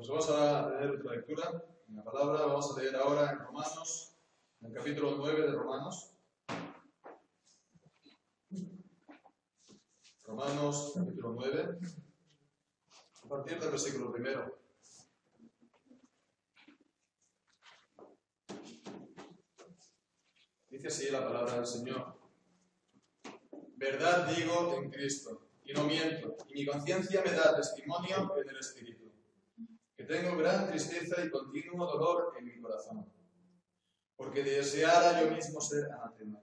Pues vamos a leer otra lectura en la palabra. Vamos a leer ahora en Romanos, en el capítulo 9 de Romanos. Romanos, capítulo 9, a partir del versículo 1. Dice así la palabra del Señor. Verdad digo en Cristo, y no miento, y mi conciencia me da testimonio en el Espíritu, que tengo gran tristeza y continuo dolor en mi corazón, porque deseara yo mismo ser anatema,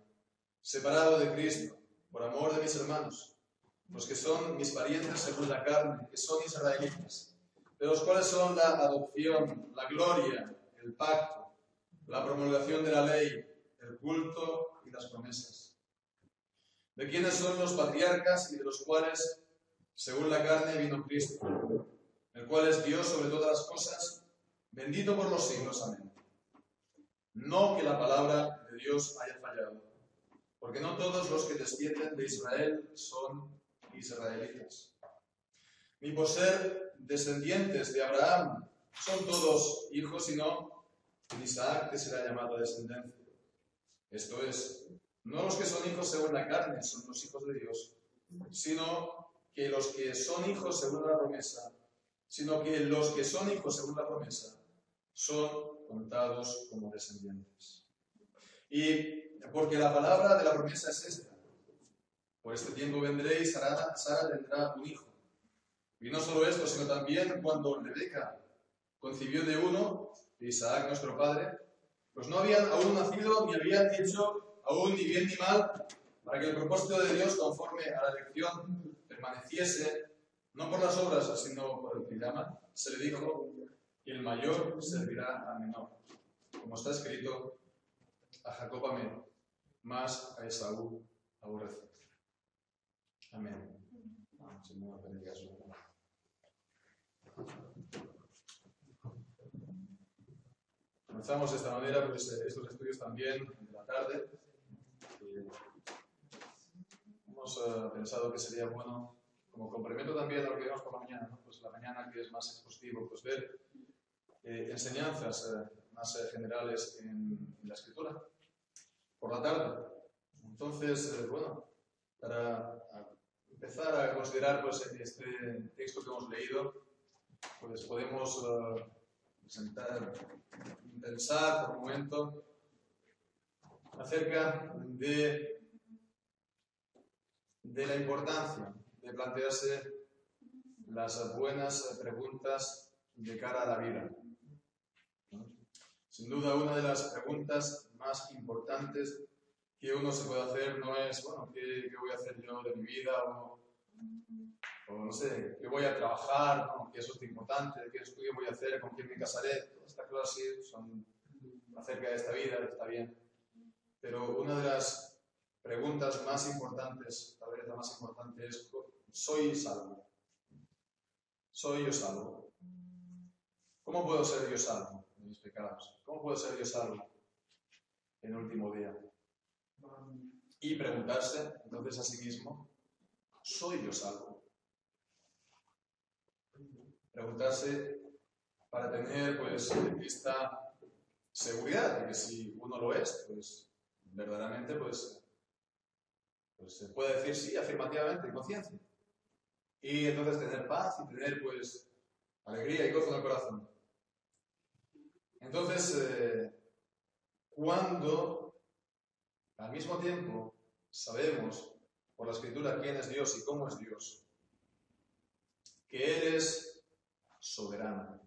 separado de Cristo, por amor de mis hermanos, los que son mis parientes según la carne, que son israelitas, de los cuales son la adopción, la gloria, el pacto, la promulgación de la ley, el culto y las promesas, de quienes son los patriarcas y de los cuales, según la carne, vino Cristo, el cual es Dios sobre todas las cosas, bendito por los siglos. Amén. No que la palabra de Dios haya fallado, porque no todos los que descienden de Israel son israelitas, ni por ser descendientes de Abraham son todos hijos, sino en Isaac que será llamado descendencia. Esto es, no los que son hijos según la carne son los hijos de Dios, sino que los que son hijos según la promesa, son contados como descendientes. Y porque la palabra de la promesa es esta: por este tiempo vendré y Sara tendrá un hijo. Y no solo esto, sino también cuando Rebeca concibió de uno, de Isaac nuestro padre, pues no habían aún nacido ni habían hecho aún ni bien ni mal, para que el propósito de Dios, conforme a la elección, permaneciese, no por las obras, sino por el que llama. Se le dijo: y el mayor servirá al menor. Como está escrito: a Jacob amé, mas a Esaú aborrecí. Amén. Señor, bendiga su palabra. Comenzamos de esta manera pues, estos estudios también de la tarde. Hemos pensado que sería bueno, como complemento también a lo que vemos por la mañana, ¿no? Pues la mañana, que es más expositivo, pues ver enseñanzas más generales en la Escritura por la tarde. Entonces, bueno, para empezar a considerar pues, este texto que hemos leído, pues podemos pensar por un momento acerca de la importancia de plantearse las buenas preguntas de cara a la vida. Sin duda, una de las preguntas más importantes que uno se puede hacer no es, bueno, ¿qué voy a hacer yo de mi vida? O no sé, ¿qué voy a trabajar? ¿No? ¿Qué es lo importante? ¿Qué estudio voy a hacer? ¿Con quién me casaré? Todas estas cosas sí son acerca de esta vida, está bien. Pero una de las preguntas más importantes, tal vez la más importante, es: ¿soy salvo? ¿Soy yo salvo? ¿Cómo puedo ser yo salvo de mis pecados? ¿Cómo puedo ser yo salvo en el último día? Y preguntarse entonces a sí mismo: ¿soy yo salvo? Preguntarse para tener pues esta seguridad de que si uno lo es, pues verdaderamente pues se puede decir sí afirmativamente, en conciencia. Y entonces tener paz y tener pues alegría y gozo en el corazón. Entonces, cuando al mismo tiempo sabemos por la Escritura quién es Dios y cómo es Dios, que Él es soberano,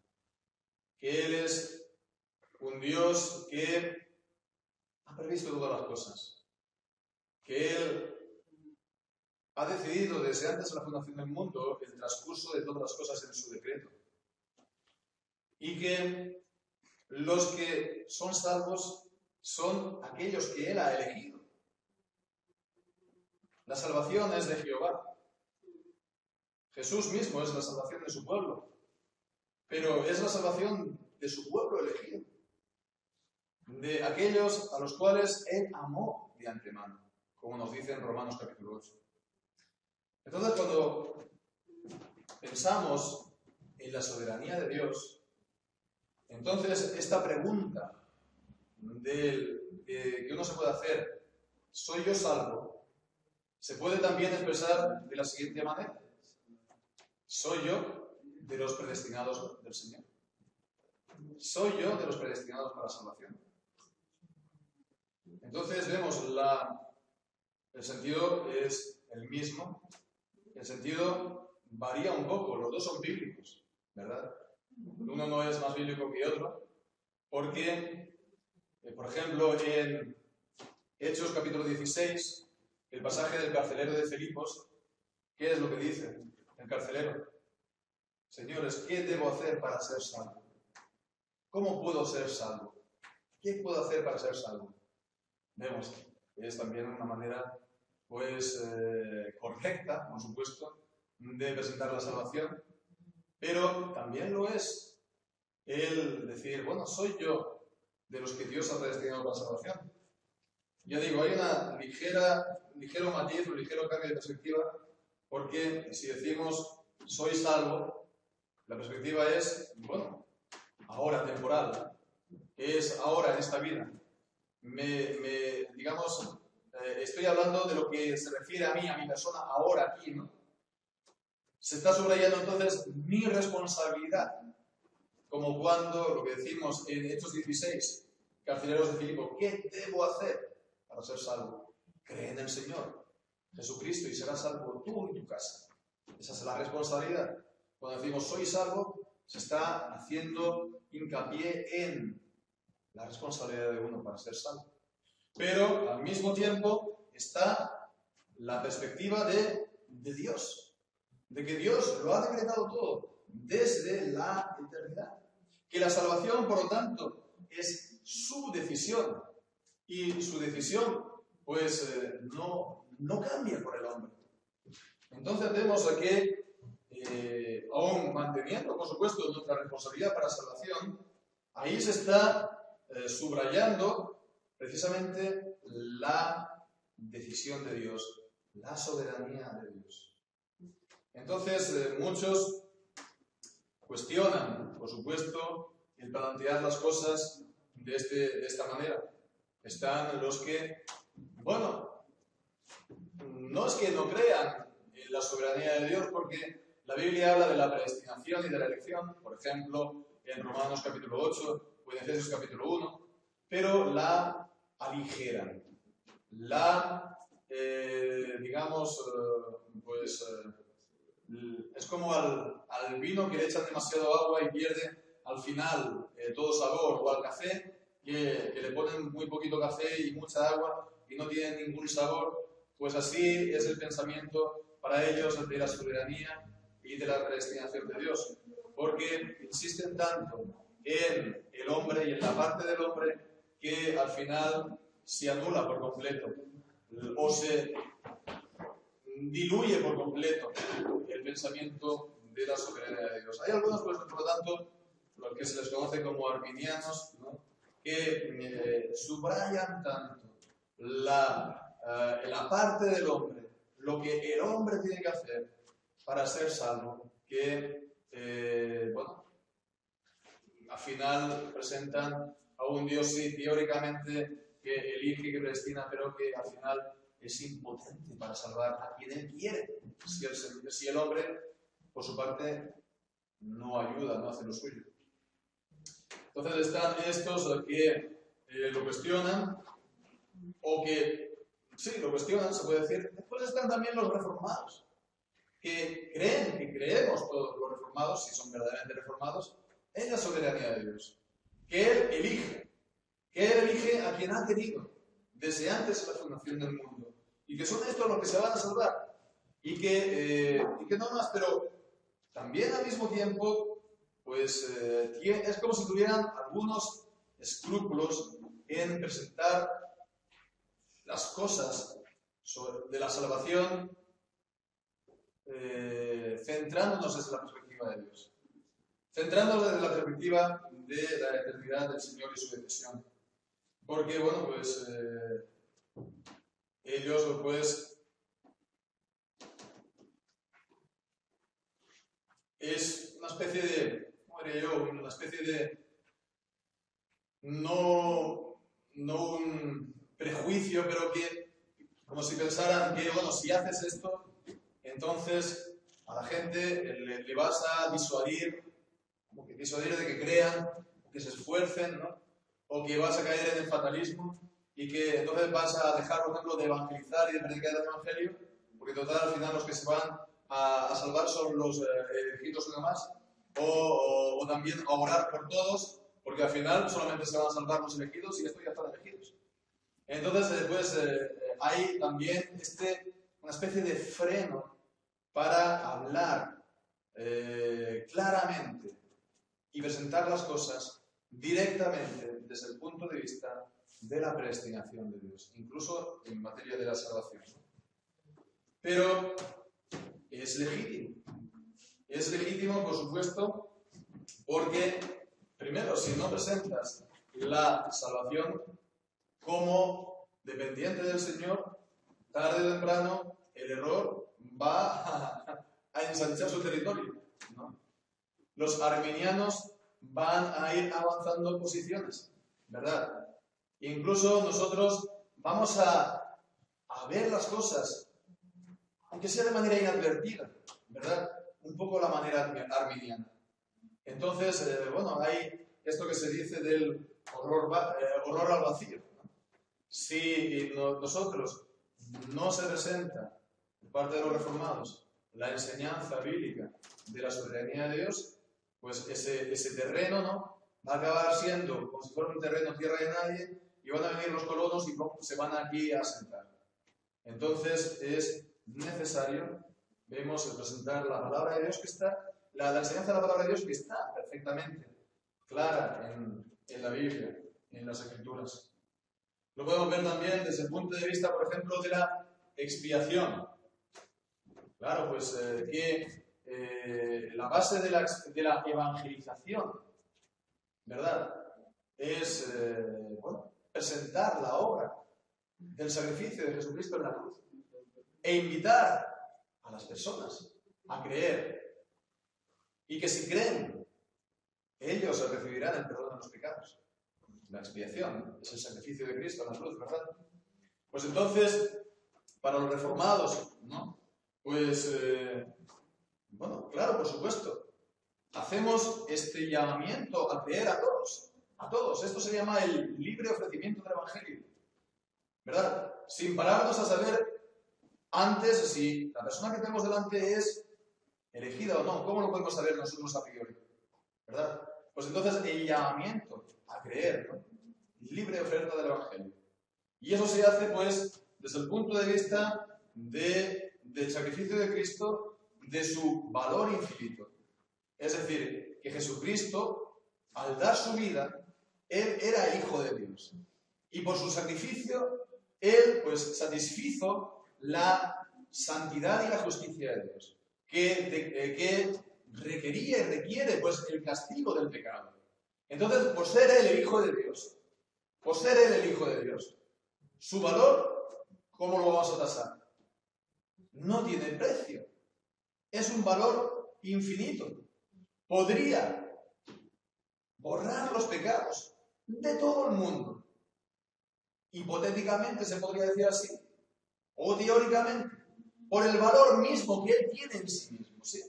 que Él es un Dios que ha previsto todas las cosas, que Él ha decidido desde antes de la fundación del mundo el transcurso de todas las cosas en su decreto, y que los que son salvos son aquellos que Él ha elegido. La salvación es de Jehová. Jesús mismo es la salvación de su pueblo, pero es la salvación de su pueblo elegido, de aquellos a los cuales Él amó de antemano, como nos dice en Romanos capítulo 8. Entonces, cuando pensamos en la soberanía de Dios, Entonces, esta pregunta que uno se puede hacer, ¿soy yo salvo?, se puede también expresar de la siguiente manera: ¿soy yo de los predestinados del Señor? ¿Soy yo de los predestinados para la salvación? Entonces vemos el sentido es el mismo, el sentido varía un poco, los dos son bíblicos, ¿verdad? Uno no es más bíblico que otro, porque, por ejemplo, en Hechos capítulo 16, el pasaje del carcelero de Filipos, ¿qué es lo que dice el carcelero? Señores, ¿qué debo hacer para ser salvo? ¿Cómo puedo ser salvo? ¿Qué puedo hacer para ser salvo? Vemos que es también una manera, pues, correcta, por supuesto, de presentar la salvación, pero también lo es el decir, bueno, soy yo de los que Dios ha predestinado para la salvación. Ya digo, hay una ligero matiz, un ligero cambio de perspectiva, porque si decimos soy salvo, la perspectiva es, bueno, ahora temporal, es ahora en esta vida. Digamos, estoy hablando de lo que se refiere a mí, a mi persona, ahora, aquí, ¿no? Se está subrayando entonces mi responsabilidad, como cuando, lo que decimos en Hechos 16, carceleros de Filipo, ¿qué debo hacer para ser salvo? Cree en el Señor Jesucristo y serás salvo tú y tu casa. Esa es la responsabilidad. Cuando decimos soy salvo, se está haciendo hincapié en la responsabilidad de uno para ser salvo. Pero al mismo tiempo está la perspectiva de Dios, de que Dios lo ha decretado todo desde la eternidad. Que la salvación, por lo tanto, es su decisión. Y su decisión, pues, no cambia por el hombre. Entonces vemos que, aún manteniendo, por supuesto, nuestra responsabilidad para la salvación, ahí se está subrayando precisamente la decisión de Dios, la soberanía de Dios. Entonces, muchos cuestionan, por supuesto, el plantear las cosas de esta manera. Están los que, bueno, no es que no crean en la soberanía de Dios, porque la Biblia habla de la predestinación y de la elección, por ejemplo, en Romanos capítulo 8 o en Efesios capítulo 1, pero la aligeran, es como al vino que le echan demasiado agua y pierde al final todo sabor, o al café que le ponen muy poquito café y mucha agua y no tiene ningún sabor. Pues así es el pensamiento para ellos de la soberanía y de la predestinación de Dios, porque insisten tanto en el hombre y en la parte del hombre que al final se anula por completo o se diluye por completo el pensamiento de la soberanía de Dios. Hay algunos, por lo tanto, los que se les conoce como arminianos, ¿no?, que subrayan tanto la parte del hombre, lo que el hombre tiene que hacer para ser salvo, que, al final presentan a un Dios, sí, teóricamente, que elige, que predestina, pero que al final es impotente para salvar a quien él quiere. Si el hombre, por su parte, no ayuda, no hace lo suyo. Entonces están estos que lo cuestionan, o que, sí, lo cuestionan, se puede decir. Después están también los reformados, que creen, que creemos todos los reformados, si son verdaderamente reformados, en la soberanía de Dios. Que Él elige a quien ha querido, desde antes de la fundación del mundo. Y que son estos los que se van a salvar. Y que no más, pero también al mismo tiempo, pues es como si tuvieran algunos escrúpulos en presentar las cosas de la salvación centrándonos desde la perspectiva de Dios. Centrándonos desde la perspectiva de la eternidad del Señor y su decisión. Porque, bueno, pues ellos, pues, es una especie de, ¿cómo diría yo? Una especie no un prejuicio, pero que, como si pensaran que, bueno, si haces esto, entonces a la gente le vas a disuadir de que crean, que se esfuercen, ¿no? O que vas a caer en el fatalismo y que entonces vas a dejar, por ejemplo, de evangelizar y de predicar el evangelio, porque total, al final los que se van a salvar son los elegidos y demás, o también a orar por todos, porque al final solamente se van a salvar los elegidos y estos ya están elegidos. Entonces, pues hay también una especie de freno para hablar claramente y presentar las cosas directamente desde el punto de vista de la predestinación de Dios, incluso en materia de la salvación. Pero es legítimo, por supuesto, porque, primero, si no presentas la salvación como dependiente del Señor, tarde o temprano el error va a ensanchar su territorio, ¿no? Los arminianos van a ir avanzando posiciones, ¿verdad? Incluso nosotros vamos a ver las cosas, aunque sea de manera inadvertida, ¿verdad? Un poco la manera arminiana. Entonces, bueno, hay esto que se dice del horror al vacío, ¿no? Si nosotros no se presenta, por parte de los reformados, la enseñanza bíblica de la soberanía de Dios, pues ese terreno, ¿no?, va a acabar siendo como si fuera un terreno tierra de nadie y van a venir los colonos y se van aquí a asentar. Entonces es necesario, vemos, presentar la palabra de Dios que está, la enseñanza de la palabra de Dios que está perfectamente clara en la Biblia, en las Escrituras. Lo podemos ver también desde el punto de vista, por ejemplo, de la expiación. Claro, pues que la base de la evangelización, ¿verdad?, es bueno, presentar la obra del sacrificio de Jesucristo en la cruz e invitar a las personas a creer, y que si creen, ellos recibirán el perdón de los pecados. La expiación es el sacrificio de Cristo en la cruz, ¿verdad? Pues entonces, para los reformados, ¿no?, pues bueno, claro, por supuesto, hacemos este llamamiento a creer a todos, a todos. Esto se llama el libre ofrecimiento del Evangelio, ¿verdad? Sin pararnos a saber antes si la persona que tenemos delante es elegida o no. ¿Cómo lo podemos saber nosotros a priori? ¿Verdad? Pues entonces el llamamiento a creer, ¿no?, libre oferta del Evangelio. Y eso se hace, pues, desde el punto de vista del sacrificio de Cristo, de su valor infinito. Es decir, que Jesucristo, al dar su vida, Él era Hijo de Dios. Y por su sacrificio, Él, pues, satisfizo la santidad y la justicia de Dios, que requería y requiere, pues, el castigo del pecado. Entonces, por ser Él el Hijo de Dios, su valor, ¿cómo lo vamos a tasar? No tiene precio. Es un valor infinito. Podría borrar los pecados de todo el mundo. Hipotéticamente se podría decir así, o teóricamente, por el valor mismo que Él tiene en sí mismo, ¿sí?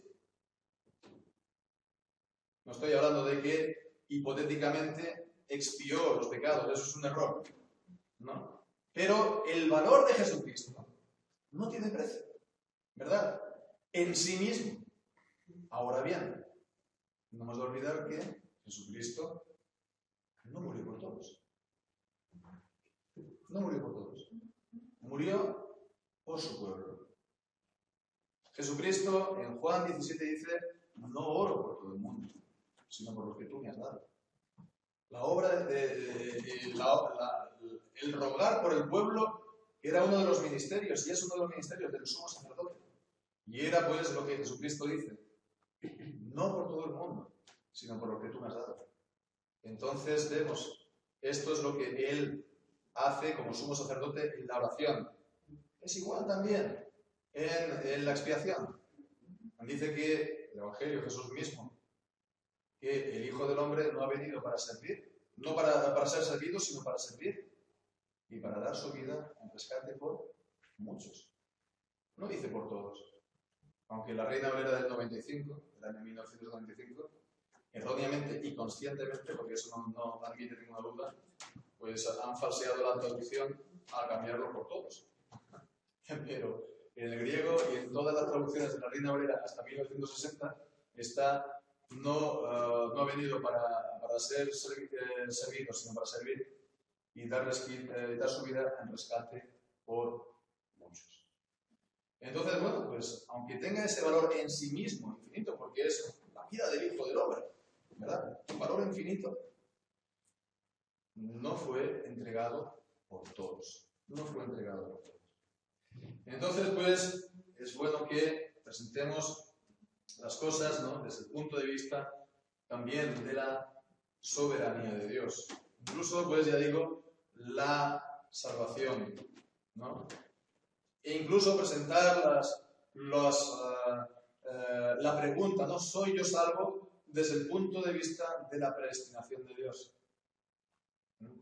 No estoy hablando de que hipotéticamente expió los pecados, eso es un error, ¿no? Pero el valor de Jesucristo no tiene precio, ¿verdad? En sí mismo. Ahora bien, no hemos de olvidar que Jesucristo no murió por todos. No murió por todos. Murió por su pueblo. Jesucristo en Juan 17 dice: no oro por todo el mundo, sino por los que tú me has dado. La obra el rogar por el pueblo era uno de los ministerios, y es uno de los ministerios del sumo sacerdote. Y era, pues, lo que Jesucristo dice: no por todo el mundo, sino por lo que tú me has dado. Entonces vemos, esto es lo que Él hace como sumo sacerdote en la oración. Es igual también en la expiación. Dice que el Evangelio, Jesús mismo, que el Hijo del Hombre no ha venido para servir, no para ser servidos, sino para servir y para dar su vida en rescate por muchos. No dice por todos. Aunque la Reina Valera del 95, del año 1995, erróneamente y conscientemente, porque eso no admite ninguna duda, pues han falseado la traducción al cambiarlo por todos. Pero en el griego y en todas las traducciones de la Reina Valera hasta 1960 no ha venido para ser servido, sino para servir y dar su vida en rescate por muchos. Entonces, bueno, pues aunque tenga ese valor en sí mismo infinito, porque es la vida del Hijo del Hombre, ¿verdad? Un valor infinito, no fue entregado por todos. No fue entregado por todos. Entonces, pues, es bueno que presentemos las cosas, ¿no?, desde el punto de vista también de la soberanía de Dios. Incluso, pues, ya digo, la salvación, ¿no? E incluso presentar la pregunta, ¿no? ¿Soy yo salvo? Desde el punto de vista de la predestinación de Dios.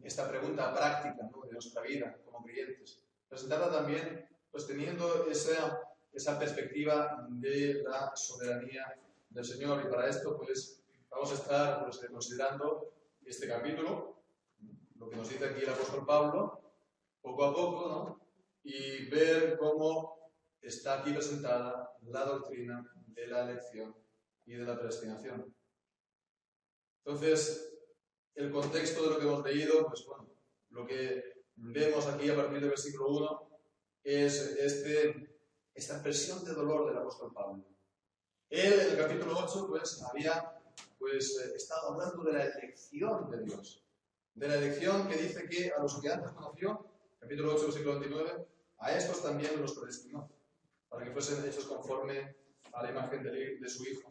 Esta pregunta práctica, ¿no?, de nuestra vida como creyentes. Presentarla también, pues, teniendo esa perspectiva de la soberanía del Señor. Y para esto, pues, vamos a estar, pues, considerando este capítulo, lo que nos dice aquí el apóstol Pablo, poco a poco, ¿no?, y ver cómo está aquí presentada la doctrina de la elección y de la predestinación. Entonces, el contexto de lo que hemos leído, pues bueno, lo que vemos aquí a partir del versículo 1 es esta expresión de dolor del apóstol Pablo. Él, en el capítulo 8, pues había estado hablando de la elección de Dios. De la elección que dice que a los que antes conoció, capítulo 8, versículo 29, a estos también los predestinó, para que fuesen hechos conforme a la imagen de su Hijo.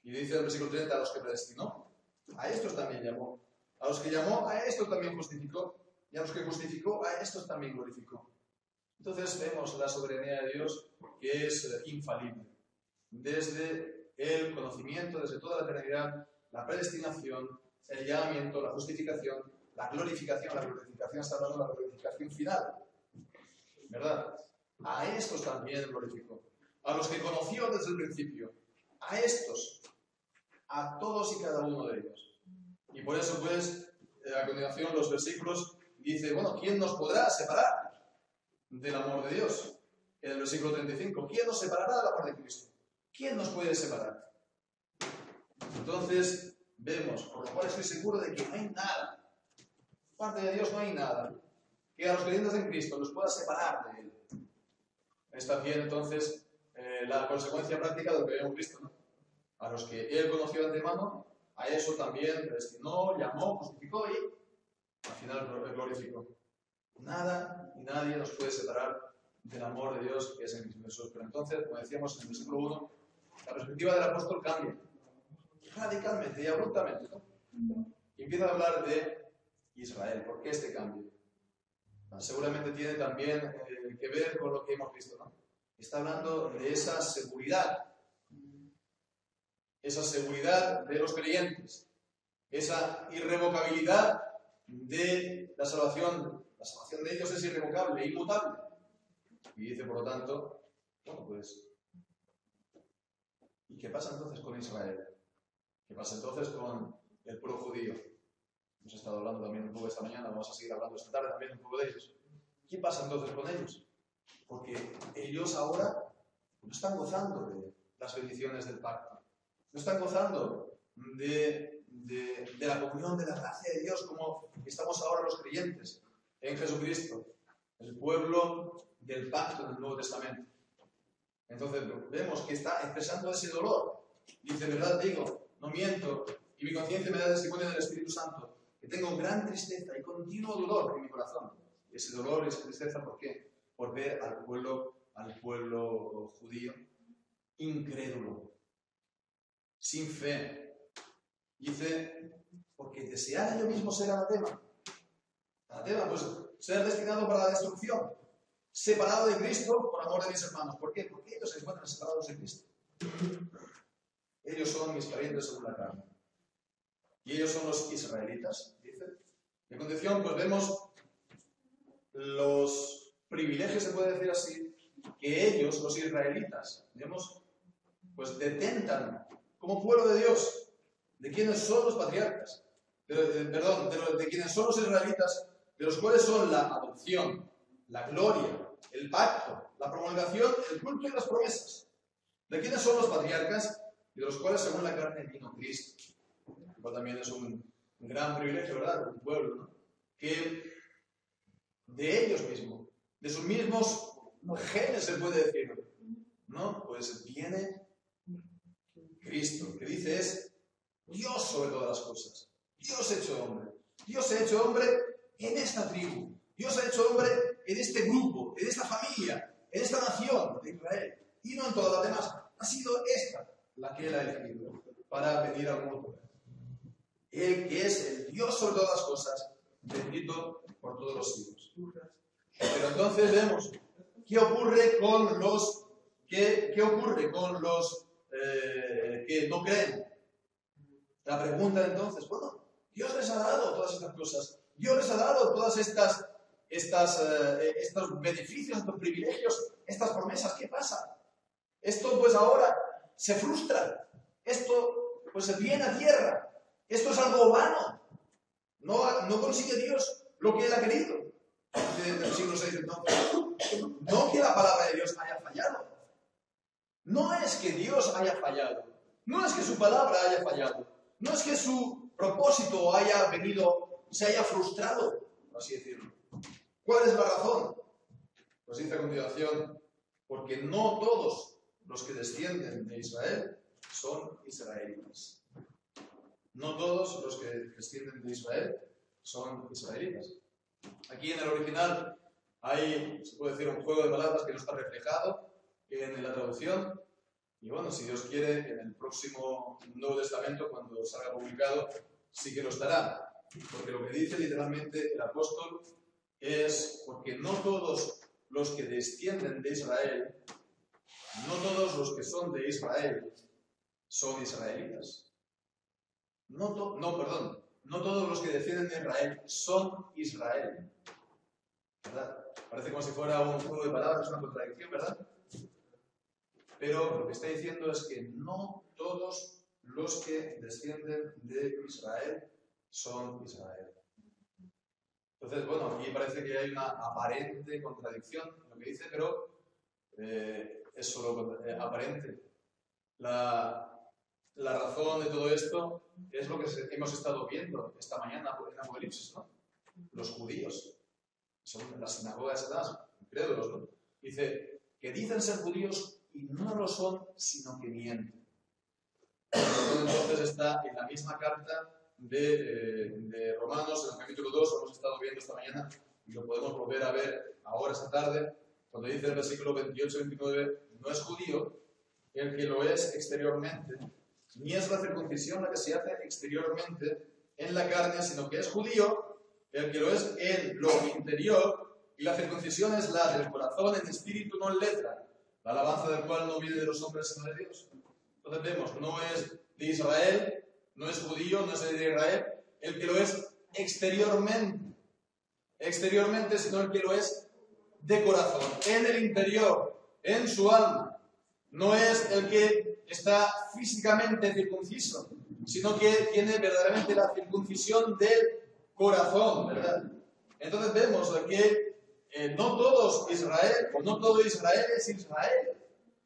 Y dice en el versículo 30, a los que predestinó, a estos también llamó. A los que llamó, a estos también justificó. Y a los que justificó, a estos también glorificó. Entonces vemos la soberanía de Dios, que es infalible. Desde el conocimiento, desde toda la eternidad, la predestinación, el llamamiento, la justificación, la glorificación está hablando de la glorificación final, ¿verdad? A estos también glorificó. A los que conoció desde el principio, a estos, a todos y cada uno de ellos. Y por eso, pues, a continuación los versículos dice, bueno, ¿quién nos podrá separar del amor de Dios? En el versículo 35, ¿quién nos separará del amor de Cristo? ¿Quién nos puede separar? Entonces, vemos, por lo cual estoy seguro de que no hay nada, parte de Dios no hay nada, que a los creyentes en Cristo los pueda separar de Él. Es también, entonces, la consecuencia práctica de lo que habíamos visto, ¿no? A los que Él conoció de antemano, a eso también predestinó, llamó, justificó y al final glorificó. Nada y nadie nos puede separar del amor de Dios que es en Cristo Jesús. Pero entonces, como decíamos en el versículo 1, la perspectiva del apóstol cambia radicalmente y abruptamente, ¿no? Y empieza a hablar de Israel. ¿Por qué este cambio? Seguramente tiene también que ver con lo que hemos visto, ¿no? Está hablando de esa seguridad de los creyentes, esa irrevocabilidad de la salvación. La salvación de ellos es irrevocable, inmutable. Y dice, por lo tanto, bueno, pues, ¿y qué pasa entonces con Israel? ¿Qué pasa entonces con el pueblo judío? Hemos estado hablando también un poco esta mañana, vamos a seguir hablando esta tarde también un poco de ellos. ¿Qué pasa entonces con ellos? Porque ellos ahora no están gozando de las bendiciones del pacto. No están gozando de la comunión, de la gracia de Dios, como estamos ahora los creyentes en Jesucristo, el pueblo del pacto del Nuevo Testamento. Entonces vemos que está expresando ese dolor. Dice, verdad digo, no miento, y mi conciencia me da testimonio del Espíritu Santo, que tengo gran tristeza y continuo dolor en mi corazón. Y ese dolor y esa tristeza, ¿por qué? Por ver al pueblo judío incrédulo, sin fe. Dice, porque deseara yo mismo ser anatema. Anatema, pues ser destinado para la destrucción, separado de Cristo por amor de mis hermanos. ¿Por qué? Porque ellos se encuentran separados de Cristo. Ellos son mis parientes según la carne. Y ellos son los israelitas, Y a continuación, pues vemos los privilegios, se puede decir así, que ellos, los israelitas, digamos, pues detentan como pueblo de Dios, de quienes son los patriarcas, de quienes son los israelitas, de los cuales son la adopción, la gloria, el pacto, la promulgación, el culto y las promesas. De quienes son los patriarcas y de los cuales según la carne vino Cristo. Pues también es un gran privilegio, ¿verdad? Un pueblo, ¿no? Que de ellos mismos, de sus mismos genes se puede decir, ¿no? Pues viene Cristo, que dice es Dios sobre todas las cosas. Dios hecho hombre. Dios se ha hecho hombre en esta tribu. Dios se ha hecho hombre en este grupo, en esta familia, en esta nación de Israel. Y no en todas las demás. Ha sido esta la que Él ha elegido para venir al mundo. Él que es el Dios sobre todas las cosas, bendito por todos los siglos. Pero entonces vemos qué ocurre con los que no creen. La pregunta entonces, bueno, Dios les ha dado todas estas cosas. Dios les ha dado todas estos beneficios, estos privilegios, estas promesas. ¿Qué pasa? Esto pues ahora se frustra. Esto pues se viene a tierra. Esto es algo vano. No consigue Dios lo que Él ha querido. Desde el siglo VI entonces. No que la palabra de Dios haya fallado. No es que Dios haya fallado. No es que su palabra haya fallado. No es que su propósito se haya frustrado, por así decirlo. ¿Cuál es la razón? Pues dice a continuación, porque no todos los que descienden de Israel son israelitas. No todos los que descienden de Israel son israelitas. Aquí en el original hay, se puede decir, un juego de palabras que no está reflejado en la traducción. Y bueno, si Dios quiere, en el próximo Nuevo Testamento, cuando salga publicado, sí que lo estará. Porque lo que dice literalmente el apóstol es porque no todos los que descienden de Israel, no todos los que son de Israel son israelitas. No todos los que descienden de Israel son Israel. ¿Verdad? Parece como si fuera un juego de palabras, una contradicción, ¿verdad? Pero lo que está diciendo es que no todos los que descienden de Israel son Israel. Entonces, bueno, aquí parece que hay una aparente contradicción en lo que dice, pero es solo aparente. La razón de todo esto es lo que hemos estado viendo esta mañana en Apocalipsis, ¿no? Los judíos, son las sinagogas de Satanás, incrédulos, ¿no? Dice que dicen ser judíos y no lo son, sino que mienten. Entonces está en la misma carta de Romanos, en el capítulo 2, lo hemos estado viendo esta mañana, y lo podemos volver a ver ahora, esta tarde, cuando dice el versículo 28-29, no es judío el que lo es exteriormente, ni es la circuncisión la que se hace exteriormente en la carne, sino que es judío el que lo es en lo interior, y la circuncisión es la del corazón en espíritu, no en letra, la alabanza del cual no viene de los hombres, sino de Dios. Entonces vemos, no es de Israel, no es judío, no es de Israel, el que lo es exteriormente, sino el que lo es de corazón, en el interior, en su alma. No es el que está físicamente circunciso, sino que tiene verdaderamente la circuncisión del corazón, ¿verdad? Entonces vemos que no todos Israel, o no todo Israel es Israel,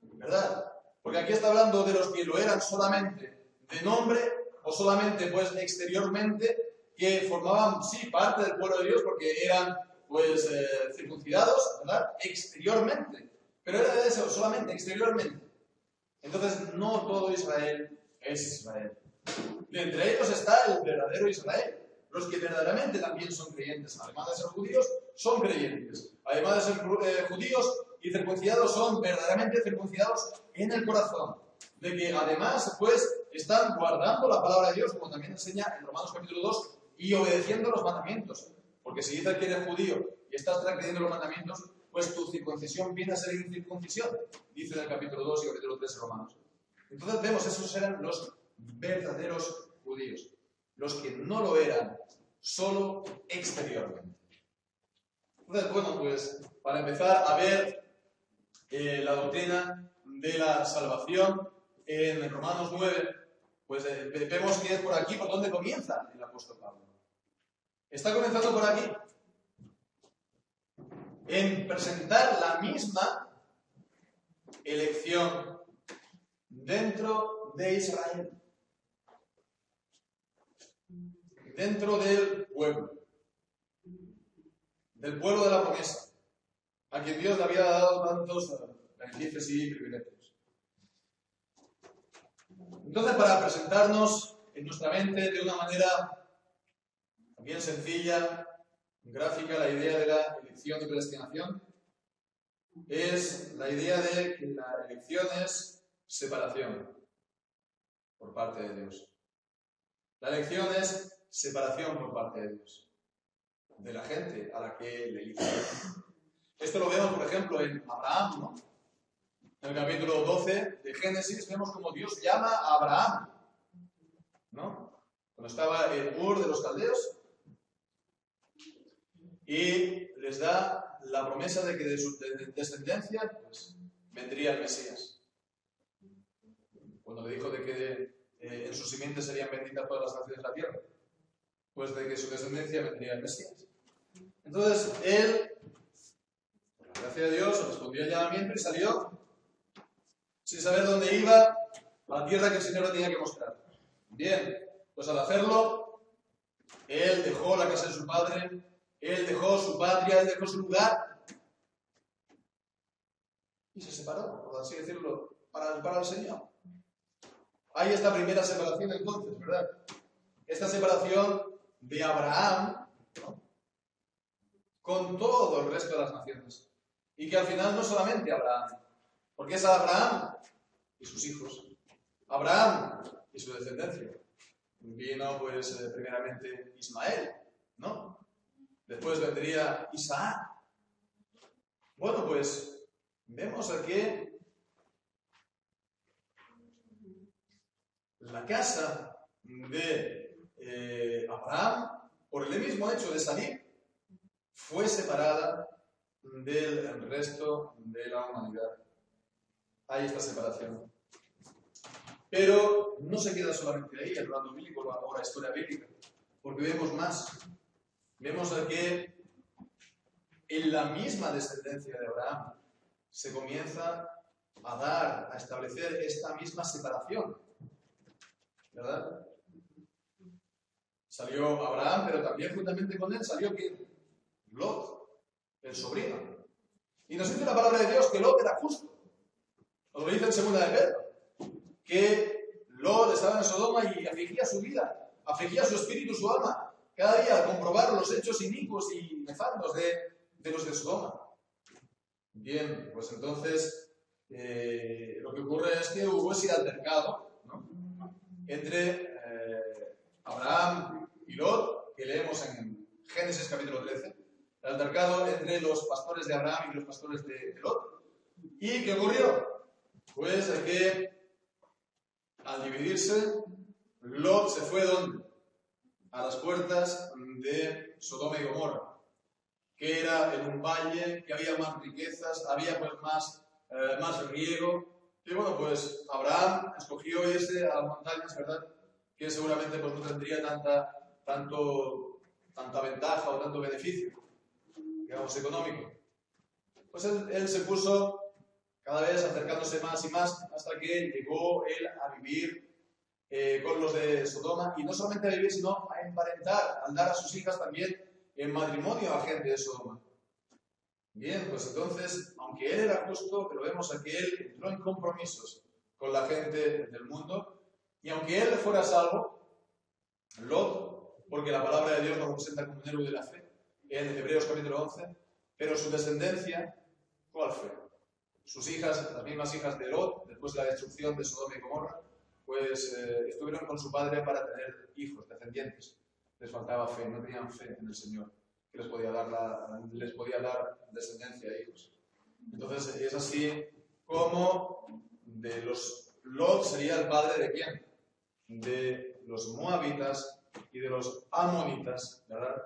¿verdad? Porque aquí está hablando de los que lo eran solamente de nombre, o solamente pues exteriormente, que formaban, sí, parte del pueblo de Dios, porque eran pues circuncidados, ¿verdad? Exteriormente. Pero era de eso, solamente exteriormente. Entonces, no todo Israel es Israel. Y entre ellos está el verdadero Israel. Los que verdaderamente también son creyentes. Además de ser judíos, son creyentes. Además de ser judíos y circuncidados, son verdaderamente circuncidados en el corazón. De que además, pues, están guardando la palabra de Dios, como también enseña en Romanos capítulo 2, y obedeciendo los mandamientos. Porque si dices que eres judío y estás transgrediendo los mandamientos, pues tu circuncisión viene a ser incircuncisión, dice en el capítulo 2 y capítulo 3 de Romanos. Entonces vemos, esos eran los verdaderos judíos. Los que no lo eran solo exteriormente. Entonces, bueno, pues para empezar a ver la doctrina de la salvación en Romanos 9, pues vemos que es por aquí por donde comienza el apóstol Pablo. Está comenzando por aquí, en presentar la misma elección dentro de Israel, dentro del pueblo de la promesa, a quien Dios le había dado tantos beneficios y privilegios. Entonces, para presentarnos en nuestra mente de una manera bien sencilla, gráfica, la idea de la elección y predestinación es la idea de que la elección es separación por parte de Dios. La elección es separación por parte de Dios, de la gente a la que le elige. Esto lo vemos, por ejemplo, en Abraham, ¿no? En el capítulo 12 de Génesis vemos cómo Dios llama a Abraham, ¿no? Cuando estaba en Ur de los Caldeos, y les da la promesa de que de su descendencia pues, vendría el Mesías. Cuando le dijo de que en su simiente serían benditas todas las naciones de la tierra, pues de que su descendencia vendría el Mesías. Entonces él, por la gracia de Dios, respondió al llamamiento y salió sin saber dónde iba, a la tierra que el Señor le tenía que mostrar. Bien, pues al hacerlo, él dejó la casa de su padre, él dejó su patria, él dejó su lugar y se separó, por así decirlo, para el Señor. Hay esta primera separación entonces, ¿verdad? Esta separación de Abraham, ¿no?, con todo el resto de las naciones. Y que al final no solamente Abraham, porque es Abraham y sus hijos, Abraham y su descendencia. Vino pues primeramente Ismael, ¿no? Después vendría Isaac. Bueno, pues vemos aquí la casa de Abraham, por el mismo hecho de salir, fue separada del resto de la humanidad. Hay esta separación. Pero no se queda solamente ahí, el relato bíblico o la historia bíblica, porque vemos más. Vemos que en la misma descendencia de Abraham se comienza a dar, a establecer esta misma separación, ¿verdad? Salió Abraham, pero también juntamente con él salió ¿quién? Lot, el sobrino. Y nos dice la palabra de Dios que Lot era justo. Nos lo dice en segunda de Pedro, que Lot estaba en Sodoma y afligía su vida, afligía su espíritu, su alma, cada día al comprobar los hechos inicuos y nefandos de los de Sodoma. Bien, pues entonces lo que ocurre es que hubo ese altercado, ¿no?, entre Abraham y Lot, que leemos en Génesis capítulo 13, el altercado entre los pastores de Abraham y los pastores de Lot. ¿Y qué ocurrió? Pues que al dividirse, Lot se fue ¿dónde? A las puertas de Sodoma y Gomorra, que era en un valle, que había más riquezas, había pues más riego. Y bueno, pues Abraham escogió irse a las montañas, ¿verdad?, que seguramente pues no tendría tanta ventaja o tanto beneficio, digamos, económico. Pues él se puso cada vez acercándose más y más hasta que llegó él a vivir con los de Sodoma, y no solamente a vivir, sino a emparentar, al dar a sus hijas también en matrimonio a gente de Sodoma. Bien, pues entonces, aunque él era justo, pero vemos a que él entró en compromisos con la gente del mundo, y aunque él fuera salvo, Lot, porque la palabra de Dios lo representa como un héroe de la fe, en Hebreos capítulo 11, pero su descendencia, ¿cuál fue? Sus hijas, las mismas hijas de Lot, después de la destrucción de Sodoma y Gomorra, pues estuvieron con su padre para tener hijos, descendientes. Les faltaba fe, no tenían fe en el Señor, que les podía dar descendencia a hijos. Entonces es así como de los Lot sería el padre de ¿quién? De los moabitas y de los amonitas, ¿verdad?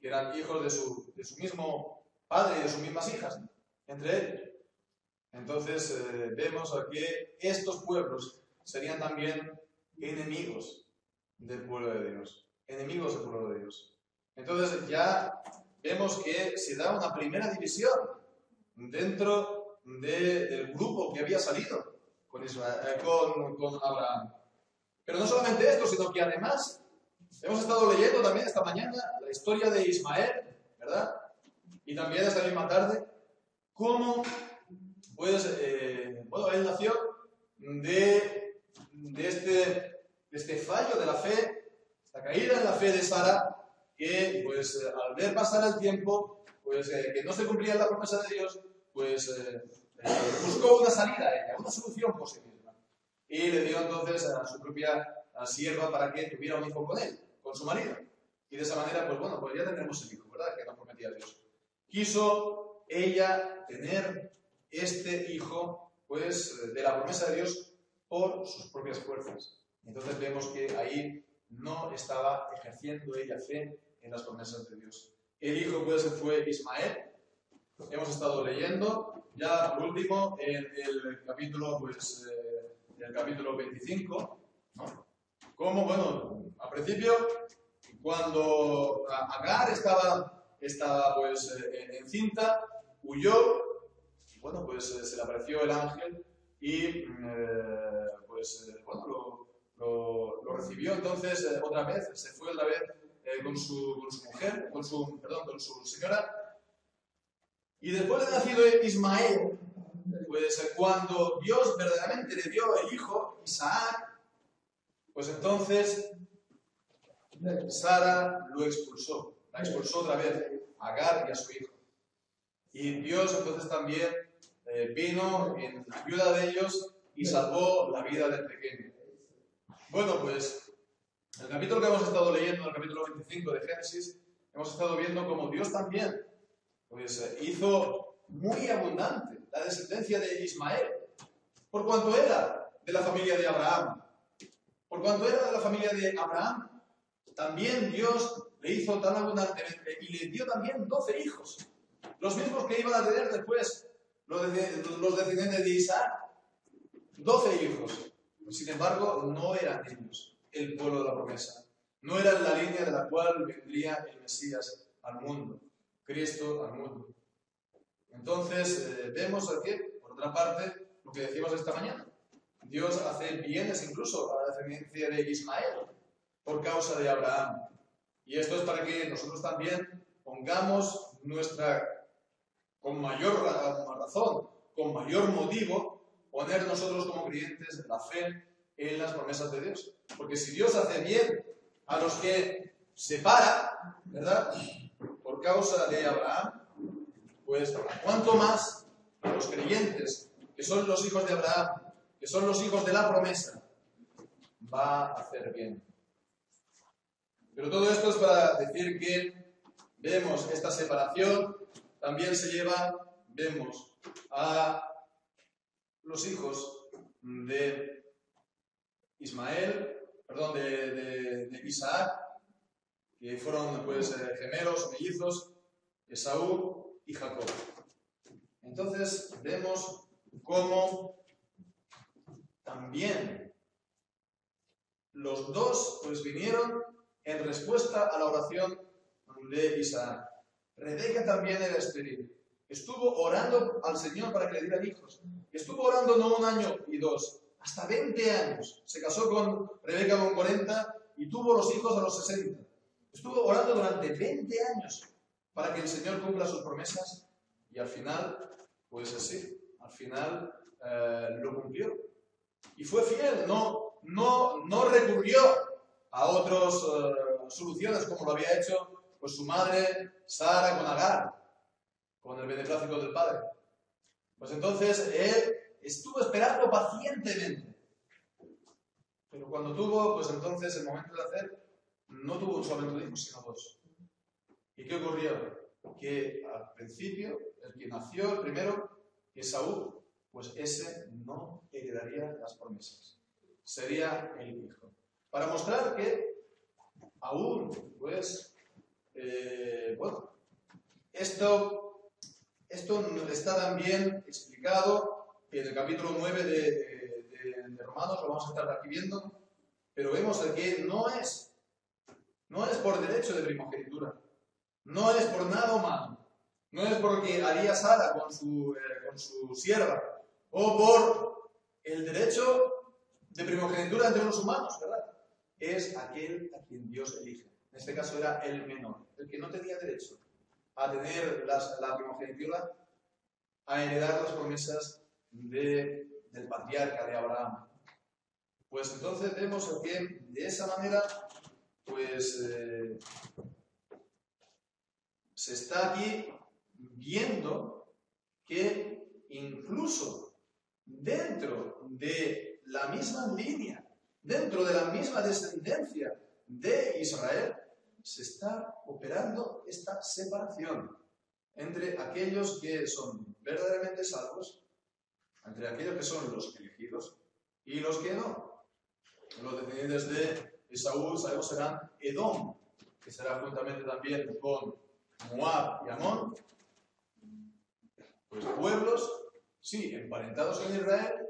Que eran hijos de su mismo padre y de sus mismas hijas, entre ellos. Entonces vemos que estos pueblos serían también enemigos del pueblo de Dios. Enemigos del pueblo de Dios. Entonces ya vemos que se da una primera división dentro del grupo que había salido con Abraham. Pero no solamente esto, sino que además hemos estado leyendo también esta mañana la historia de Ismael, ¿verdad? Y también esta misma tarde, cómo, pues, él nació de este fallo de la fe, esta caída en la fe de Sara, que, pues, al ver pasar el tiempo, pues, que no se cumplía la promesa de Dios, pues, buscó una salida a ella, una solución por sí misma. Y le dio entonces a su propia sierva para que tuviera un hijo con él, con su marido. Y de esa manera, pues bueno, pues ya tendremos el hijo, ¿verdad? Que nos prometía Dios. Quiso ella tener este hijo, pues, de la promesa de Dios por sus propias fuerzas. Entonces vemos que ahí no estaba ejerciendo ella fe en las promesas de Dios. El hijo, pues, fue Ismael. Hemos estado leyendo, ya por último, en el capítulo, pues, el capítulo 25, ¿no? Como, bueno, al principio, cuando Agar estaba pues, encinta, huyó, y bueno, pues se le apareció el ángel y, pues, bueno, lo recibió entonces otra vez, se fue otra vez con su mujer, con su señora. Y después de nacido Ismael, pues cuando Dios verdaderamente le dio el hijo, Isaac, pues entonces Sara lo expulsó, la expulsó otra vez, a Agar y a su hijo. Y Dios entonces también vino en ayuda de ellos y salvó la vida del pequeño. Bueno, pues el capítulo que hemos estado leyendo, en el capítulo 25 de Génesis, hemos estado viendo cómo Dios también, pues, hizo muy abundante la descendencia de Ismael, por cuanto era de la familia de Abraham. Por cuanto era de la familia de Abraham, también Dios le hizo tan abundantemente y le dio también 12 hijos, los mismos que iban a tener después los descendientes de Isaac, 12 hijos. Sin embargo, no eran ellos el pueblo de la promesa, no eran la línea de la cual vendría el Mesías al mundo, Cristo al mundo. Entonces, vemos aquí, por otra parte, lo que decimos esta mañana. Dios hace bienes incluso a la descendencia de Ismael por causa de Abraham. Y esto es para que nosotros también pongamos con mayor razón, con mayor motivo, poner nosotros como creyentes la fe en las promesas de Dios. Porque si Dios hace bien a los que separa, ¿verdad?, por causa de Abraham, pues cuánto más a los creyentes, que son los hijos de Abraham, que son los hijos de la promesa, va a hacer bien. Pero todo esto es para decir que vemos esta separación, también se lleva, vemos a los hijos de de Isaac, que fueron, pues, gemelos, mellizos, Esaú y Jacob. Entonces vemos cómo también los dos, pues, vinieron en respuesta a la oración de Isaac. Rebeca también era estéril. Estuvo orando al Señor para que le diera hijos. Estuvo orando no 1 año y 2, hasta 20 años. Se casó con Rebeca con 40 y tuvo los hijos a los 60. Estuvo orando durante 20 años para que el Señor cumpla sus promesas y al final, pues así, al final lo cumplió. Y fue fiel, no recurrió a otras soluciones como lo había hecho, pues, su madre Sara con Agar, con el beneplácito del padre. Pues entonces él estuvo esperando pacientemente. Pero cuando tuvo, pues entonces el momento de hacer, no tuvo solamente un hijo, sino 2. ¿Y qué ocurrió? Que al principio, el que nació el primero, Esaú, pues ese no heredaría las promesas. Sería el hijo. Para mostrar que aún, pues, bueno, esto está también explicado en el capítulo 9 de Romanos, lo vamos a estar aquí viendo, pero vemos que no es por derecho de primogenitura, no es por nada humano, no es porque haría Sara con su sierva, o por el derecho de primogenitura entre los humanos, ¿verdad? Es aquel a quien Dios elige. En este caso era el menor, el que no tenía derecho a tener la primogenitura, a heredar las promesas del patriarca de Abraham. Pues entonces vemos que de esa manera, pues se está aquí viendo que incluso dentro de la misma línea, dentro de la misma descendencia de Israel, se está operando esta separación entre aquellos que son verdaderamente salvos, entre aquellos que son los elegidos y los que no. Los descendientes de Esaú, sabemos, serán Edom, que será juntamente también con Moab y Amón, pues pueblos, sí, emparentados con Israel,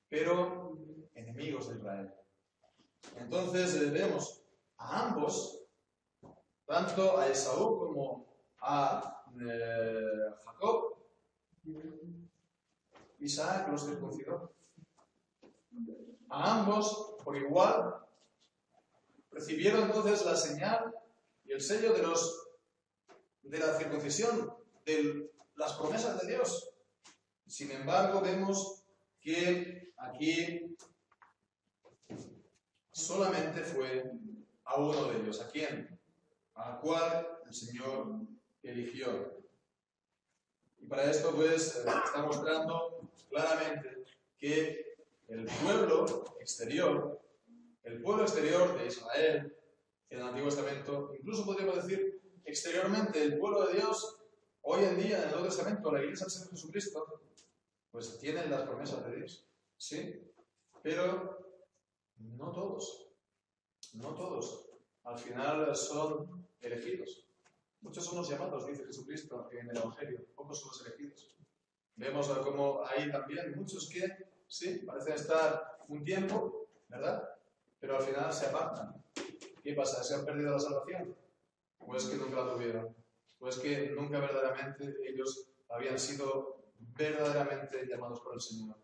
pero enemigos de Israel. Entonces vemos a ambos, tanto a Esaú como a Jacob, Isaac los circuncidó. A ambos, por igual, recibieron entonces la señal y el sello de la circuncisión, de las promesas de Dios. Sin embargo, vemos que aquí solamente fue a uno de ellos. ¿A quién? Al cual el Señor eligió. Y para esto, pues, está mostrando claramente que el pueblo exterior de Israel, en el Antiguo Testamento, incluso podríamos decir exteriormente, el pueblo de Dios, hoy en día en el Nuevo Testamento, la Iglesia del Señor Jesucristo, pues tienen las promesas de Dios, ¿sí? Pero no todos. Al final son elegidos. Muchos son los llamados, dice Jesucristo en el Evangelio, pocos son los elegidos. Vemos como hay también muchos que, sí, parecen estar un tiempo, ¿verdad? Pero al final se apartan. ¿Qué pasa? ¿Se han perdido la salvación? Pues que nunca la tuvieron. Pues que nunca verdaderamente ellos habían sido verdaderamente llamados por el Señor.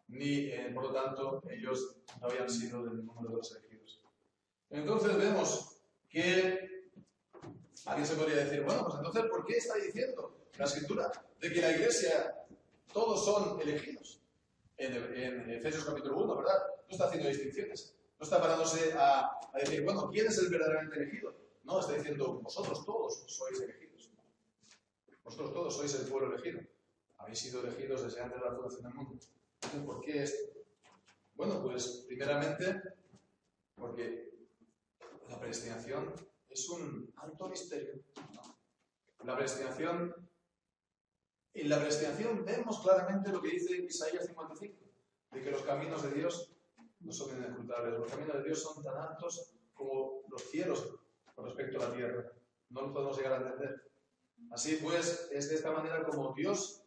Ni, por lo tanto, ellos no habían sido del número de los elegidos. Entonces vemos que alguien se podría decir, bueno, pues entonces, ¿por qué está diciendo la Escritura de que la Iglesia todos son elegidos? En Efesios capítulo 1, ¿verdad? No está haciendo distinciones. No está parándose a decir, bueno, ¿quién es el verdaderamente elegido? No, está diciendo, vosotros todos sois elegidos. Vosotros todos sois el pueblo elegido. Habéis sido elegidos desde antes de la fundación del mundo. Entonces, ¿por qué esto? Bueno, pues primeramente, porque la predestinación es un alto misterio. En la predestinación vemos claramente lo que dice Isaías 55, de que los caminos de Dios no son inescrutables. Los caminos de Dios son tan altos como los cielos con respecto a la tierra. No lo podemos llegar a entender. Así pues, es de esta manera como Dios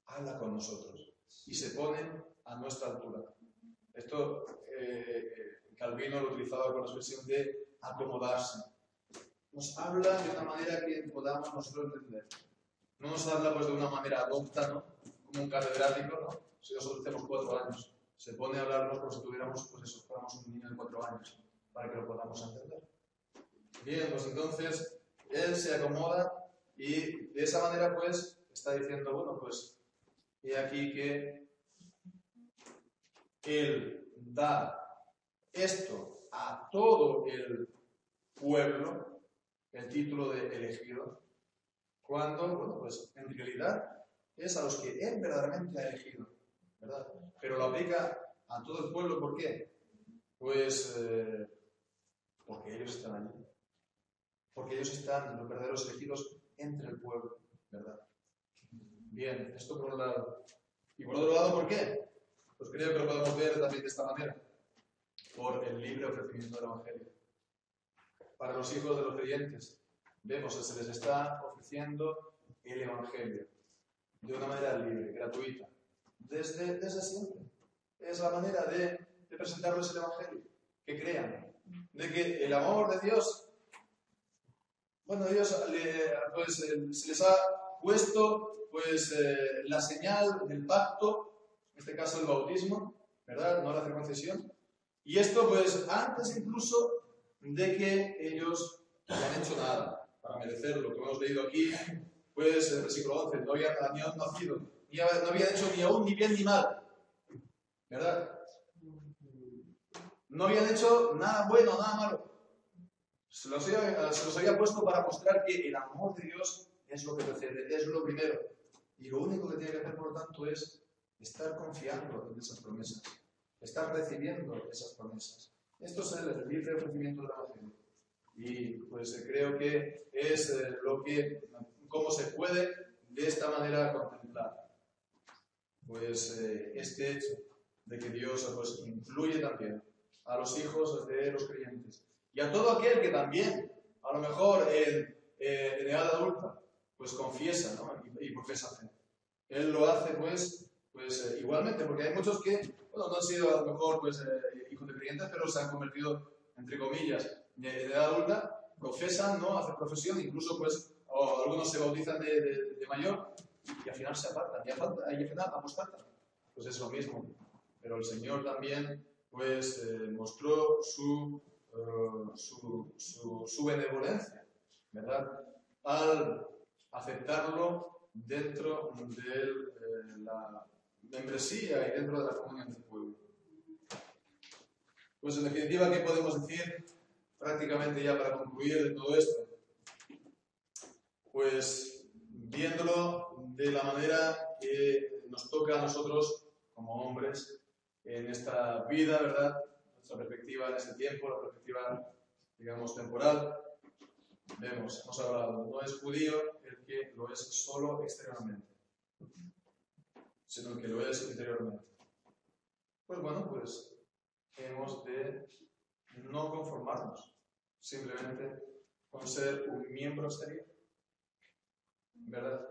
habla con nosotros y se pone a nuestra altura. Esto Calvino lo utilizaba con la expresión de acomodarse. Nos habla de una manera que podamos nosotros entender. No nos habla pues de una manera adopta, ¿no? Como un catedrático, ¿no? Si nosotros tenemos 4 años, se pone a hablarnos como si tuviéramos, pues eso, fuéramos un niño de 4 años, para que lo podamos entender. Bien, pues entonces él se acomoda y de esa manera pues está diciendo, bueno, pues he aquí que él da esto a todo el pueblo, el título de elegido, cuando, bueno, pues en realidad es a los que él verdaderamente ha elegido, ¿verdad? Pero lo aplica a todo el pueblo, ¿por qué? Pues porque ellos están allí. Porque ellos están, los verdaderos elegidos, entre el pueblo, ¿verdad? Bien, esto por un lado. Y por otro lado, ¿por qué? Pues creo que lo podemos ver también de esta manera. Por el libre ofrecimiento del Evangelio. para los hijos de los creyentes, vemos que se les está ofreciendo el Evangelio de una manera libre, gratuita, desde siempre. Es la manera de presentarles el Evangelio, que crean, de que el amor de Dios, bueno, Dios se les ha puesto pues la señal del pacto, en este caso el bautismo, ¿verdad? No la circuncisión. Y esto pues antes incluso de que ellos hayan hecho nada para merecer lo que hemos leído aquí, pues el versículo 11, no habían nacido, no habían hecho ni aún ni bien ni mal, ¿verdad? No habían hecho nada bueno, nada malo. Se los había puesto para mostrar que el amor de Dios es lo que precede, es lo primero. Y lo único que tiene que hacer, por lo tanto, es estar confiando en esas promesas, estar recibiendo esas promesas. Esto es el libre ofrecimiento del Evangelio. Y pues creo que es cómo se puede de esta manera contemplar pues este hecho de que Dios pues incluye también a los hijos de los creyentes y a todo aquel que también a lo mejor en edad adulta pues confiesa, ¿no? y profesa fe. Él lo hace pues igualmente, porque hay muchos que bueno, no han sido a lo mejor pues hijos de creyentes, pero se han convertido entre comillas en edad adulta, profesan, ¿no? Hacen profesión, incluso pues o algunos se bautizan de mayor y al final se apartan, y al final apostan. Pues es lo mismo. Pero el Señor también pues mostró su benevolencia, ¿verdad? Al aceptarlo dentro de la membresía y dentro de la comunión del pueblo. Pues en definitiva, ¿qué podemos decir prácticamente ya para concluir de todo esto? Pues viéndolo de la manera que nos toca a nosotros como hombres en esta vida, ¿verdad? Nuestra perspectiva en este tiempo, la perspectiva, digamos, temporal. Hemos hablado, no es judío el que lo es solo exteriormente, sino que lo es interiormente. Pues bueno, pues hemos de no conformarnos simplemente con ser un miembro exterior, ¿verdad?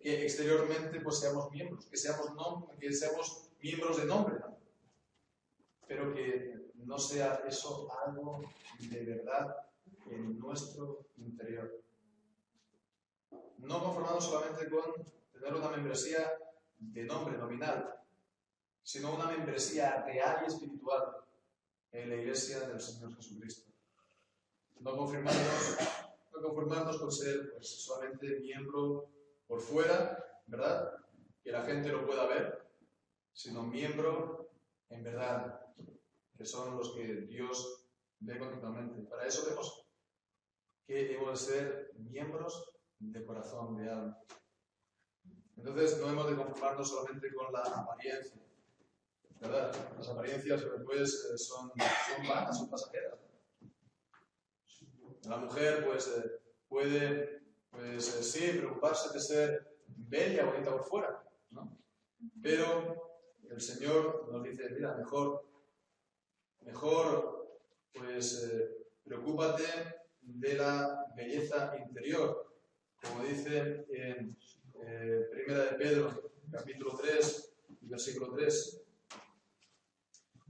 Que exteriormente pues seamos miembros, que seamos miembros de nombre, ¿no? Pero que no sea eso algo de verdad en nuestro interior. No conformarnos solamente con tener una membresía de nombre nominal, sino una membresía real y espiritual en la Iglesia del Señor Jesucristo. No conformarnos con ser pues, solamente miembro por fuera, ¿verdad? Que la gente lo pueda ver, sino miembro en verdad, que son los que Dios ve continuamente. Para eso vemos que hemos de ser miembros de corazón, de alma. Entonces no hemos de conformarnos solamente con la apariencia, ¿verdad? Las apariencias pues, son vanas, son pasajeras. La mujer pues puede sí preocuparse de ser bella, bonita por fuera, ¿no? Pero el Señor nos dice, mira, mejor pues preocúpate de la belleza interior, como dice en Primera de Pedro, capítulo 3, versículo 3,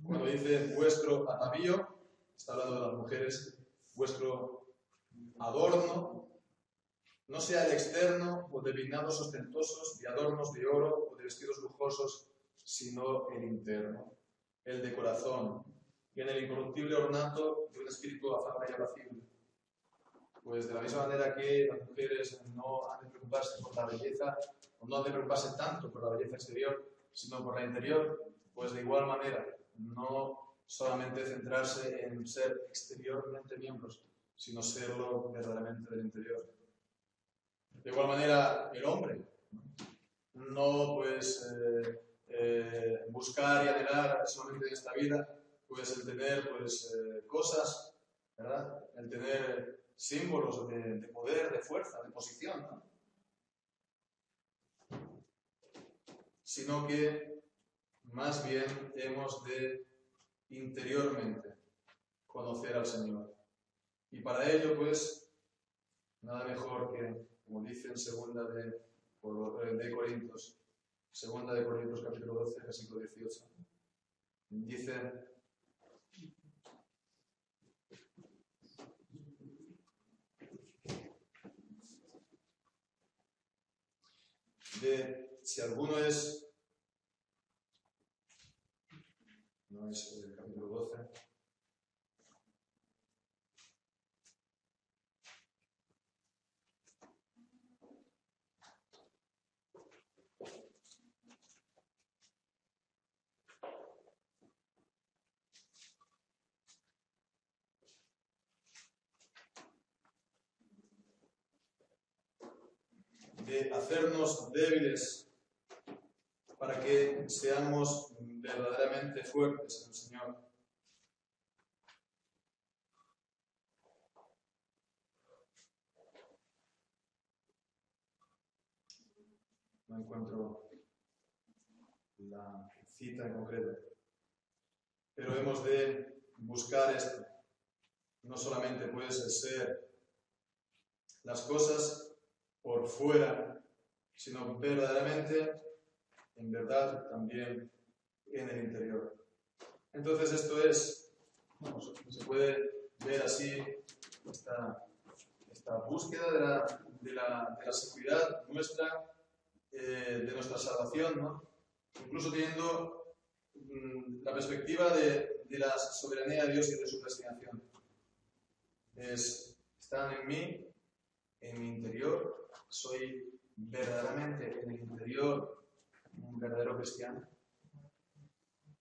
cuando dice vuestro atavío, está hablando de las mujeres, vuestro adorno, no sea el externo o de peinados ostentosos, de adornos de oro o de vestidos lujosos, sino el interno, el de corazón, y en el incorruptible ornato de un espíritu afable y apacible. Pues de la misma manera que las mujeres no han de preocuparse por la belleza, o no han de preocuparse tanto por la belleza exterior, sino por la interior, pues de igual manera, no solamente centrarse en ser exteriormente miembros, sino serlo verdaderamente del interior. De igual manera, el hombre, no pues buscar y anhelar solamente en esta vida, pues el tener pues cosas, ¿verdad? El tener símbolos de poder, de fuerza, de posición, ¿no? Sino que más bien hemos de interiormente conocer al Señor. Y para ello, pues, nada mejor que, como dice en segunda de Corintios capítulo 12, versículo 18. Dice: si alguno es, no es el capítulo 12, de hacernos débiles para que seamos verdaderamente fuertes en el Señor. No encuentro la cita en concreto, pero hemos de buscar esto. No solamente puede ser las cosas por fuera, sino verdaderamente, en verdad, también en el interior. Entonces esto es, se puede ver así esta búsqueda de la seguridad nuestra, de nuestra salvación, ¿no? Incluso teniendo la perspectiva de la soberanía de Dios y de su destinación. Están en mí, en mi interior, soy verdaderamente en el interior un verdadero cristiano.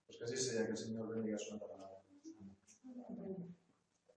Pues que así sea, que el Señor bendiga su palabra.